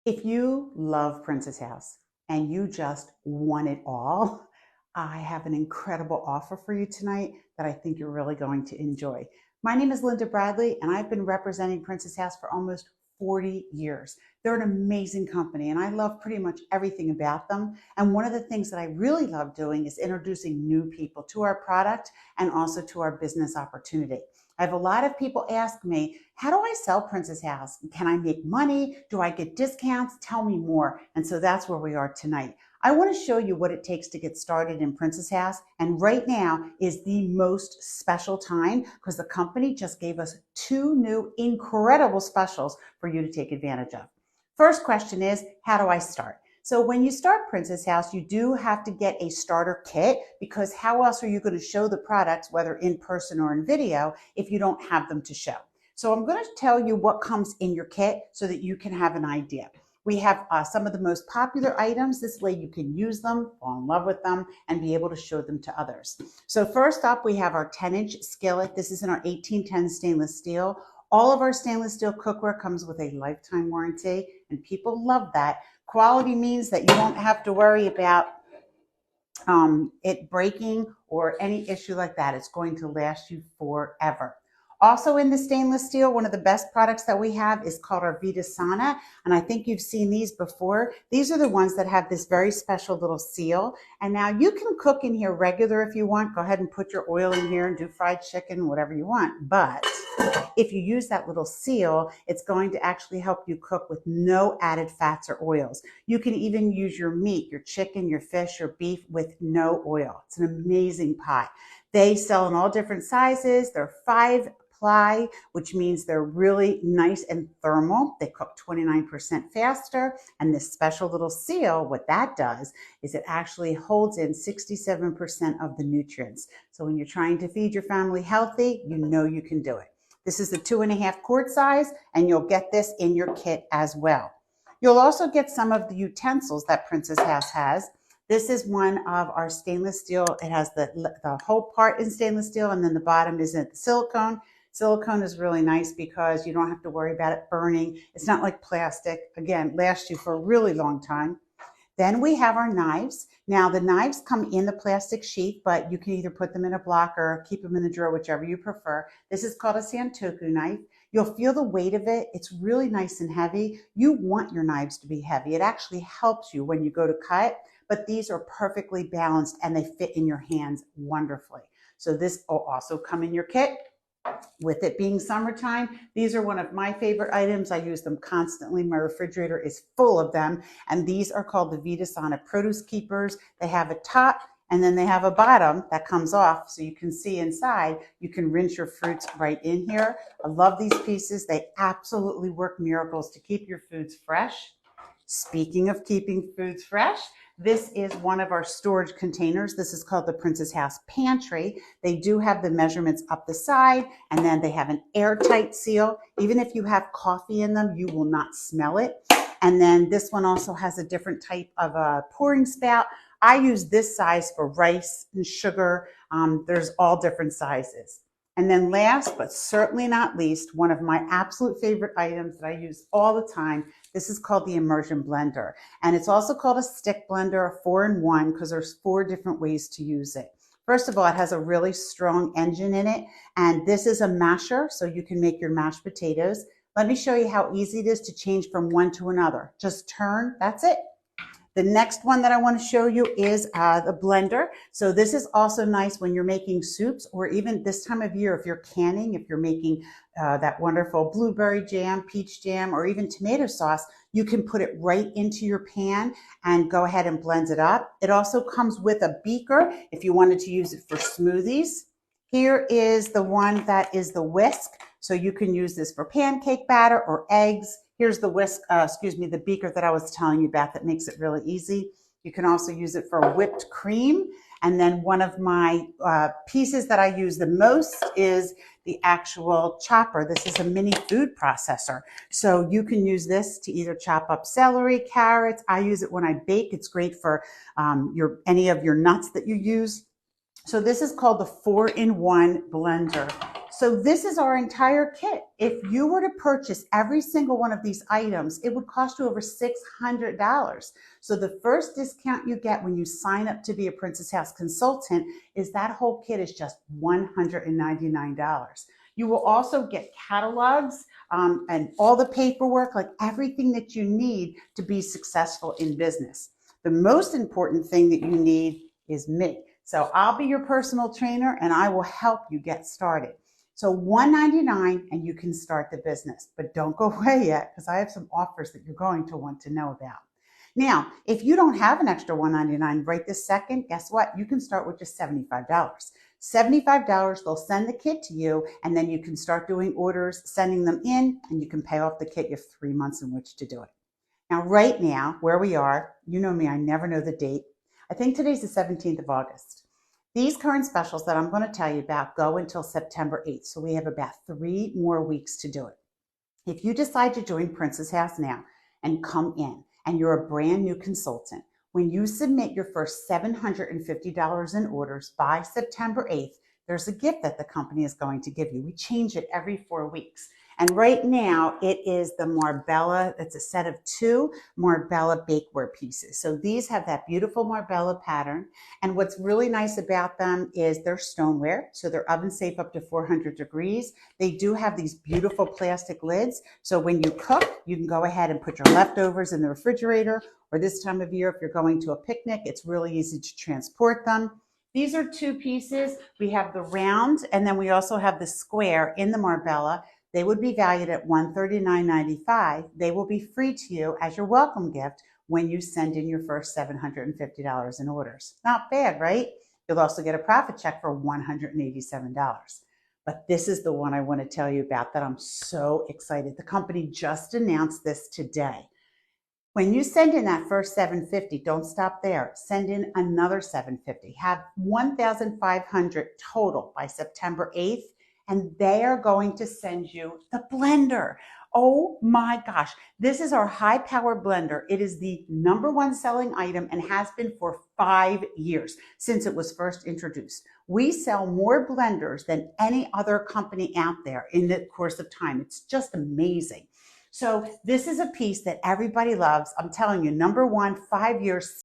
If you love Princess House and you just want it all, I have an incredible offer for you tonight that I think you're really going to enjoy. My name is Linda Bradley, and I've been representing Princess House for almost 40 years. They're an amazing company, and I love pretty much everything about them. And one of the things that I really love doing is introducing new people to our product and also to our business opportunity. I have a lot of people ask me, how do I sell Princess House? Can I make money? Do I get discounts? Tell me more. And so that's where we are tonight. I want to show you what it takes to get started in Princess House. And right now is the most special time because the company just gave us 2 new incredible specials for you to take advantage of. First question is, how do I start? So when you start Princess House, you do have to get a starter kit because how else are you going to show the products, whether in person or in video, if you don't have them to show? So I'm going to tell you what comes in your kit so that you can have an idea. We have some of the most popular items. This way you can use them, fall in love with them, and be able to show them to others. So first up, we have our 10-inch skillet. This is in our 1810 stainless steel. All of our stainless steel cookware comes with a lifetime warranty, and people love that. Quality means that you won't have to worry about it breaking or any issue like that. It's going to last you forever. Also in the stainless steel, one of the best products that we have is called our Vita Sana, and I think you've seen these before. These are the ones that have this very special little seal, and now you can cook in here regular if you want. Go ahead and put your oil in here and do fried chicken, whatever you want, but if you use that little seal, it's going to actually help you cook with no added fats or oils. You can even use your meat, your chicken, your fish, your beef with no oil. It's an amazing pot. They sell in all different sizes. They're 5-ply, which means they're really nice and thermal. They cook 29% faster. And this special little seal, what that does is it actually holds in 67% of the nutrients. So when you're trying to feed your family healthy, you know you can do it. This is the 2.5 quart size, and you'll get this in your kit as well. You'll also get some of the utensils that Princess House has. This is one of our stainless steel. It has the whole part in stainless steel, and then the bottom is in silicone. Silicone is really nice because you don't have to worry about it burning. It's not like plastic. Again, lasts you for a really long time. Then we have our knives. Now the knives come in the plastic sheath, but you can either put them in a block or keep them in the drawer, whichever you prefer. This is called a Santoku knife. You'll feel the weight of it. It's really nice and heavy. You want your knives to be heavy. It actually helps you when you go to cut, but these are perfectly balanced and they fit in your hands wonderfully. So this will also come in your kit. With it being summertime, these are one of my favorite items. I use them constantly. My refrigerator is full of them. And these are called the Vita Sana Produce Keepers. They have a top and then they have a bottom that comes off so you can see inside. You can rinse your fruits right in here. I love these pieces. They absolutely work miracles to keep your foods fresh. Speaking of keeping foods fresh, this is one of our storage containers. This is called the Princess House Pantry. They do have the measurements up the side, and then they have an airtight seal. Even if you have coffee in them, you will not smell it. And then this one also has a different type of a pouring spout. I use this size for rice and sugar. There's all different sizes. And then last, but certainly not least, one of my absolute favorite items that I use all the time, this is called the immersion blender. And it's also called a stick blender, a 4-in-1, because there's 4 different ways to use it. First of all, it has a really strong engine in it. And this is a masher, so you can make your mashed potatoes. Let me show you how easy it is to change from one to another. Just turn, that's it. The next one that I want to show you is the blender. So this is also nice when you're making soups, or even this time of year if you're canning, if you're making that wonderful blueberry jam, peach jam, or even tomato sauce, you can put it right into your pan and go ahead and blend it up. It also comes with a beaker if you wanted to use it for smoothies. Here is the one that is the whisk. So you can use this for pancake batter or eggs. Here's the the beaker that I was telling you about that makes it really easy. You can also use it for whipped cream. And then one of my pieces that I use the most is the actual chopper. This is a mini food processor. So you can use this to either chop up celery, carrots. I use it when I bake. It's great for any of your nuts that you use. So this is called the 4-in-1 blender. So this is our entire kit. If you were to purchase every single one of these items, it would cost you over $600. So the first discount you get when you sign up to be a Princess House consultant is that whole kit is just $199. You will also get catalogs and all the paperwork, like everything that you need to be successful in business. The most important thing that you need is me. So I'll be your personal trainer and I will help you get started. So $199 and you can start the business, but don't go away yet because I have some offers that you're going to want to know about. Now, if you don't have an extra $199 right this second, guess what? You can start with just $75. $75, they'll send the kit to you, and then you can start doing orders, sending them in, and you can pay off the kit. You have 3 months in which to do it. Now, right now, where we are, you know me, I never know the date. I think today's the 17th of August. These current specials that I'm going to tell you about go until September 8th, so we have about 3 more weeks to do it. If you decide to join Princess House now and come in, and you're a brand new consultant, when you submit your first $750 in orders by September 8th, there's a gift that the company is going to give you. We change it every 4 weeks. And right now it is the Marbella. It's a set of 2 Marbella bakeware pieces. So these have that beautiful Marbella pattern. And what's really nice about them is they're stoneware. So they're oven safe up to 400 degrees. They do have these beautiful plastic lids. So when you cook, you can go ahead and put your leftovers in the refrigerator, or this time of year, if you're going to a picnic, it's really easy to transport them. These are 2 pieces. We have the round, and then we also have the square in the Marbella. They would be valued at $139.95. They will be free to you as your welcome gift when you send in your first $750 in orders. Not bad, right? You'll also get a profit check for $187. But this is the one I want to tell you about that I'm so excited. The company just announced this today. When you send in that first $750, don't stop there. Send in another $750. Have $1,500 total by September 8th, and they are going to send you the blender. Oh my gosh, this is our high-power blender. It is the #1 selling item and has been for 5 years since it was first introduced. We sell more blenders than any other company out there in the course of time. It's just amazing. So this is a piece that everybody loves. I'm telling you, #1, 5 years,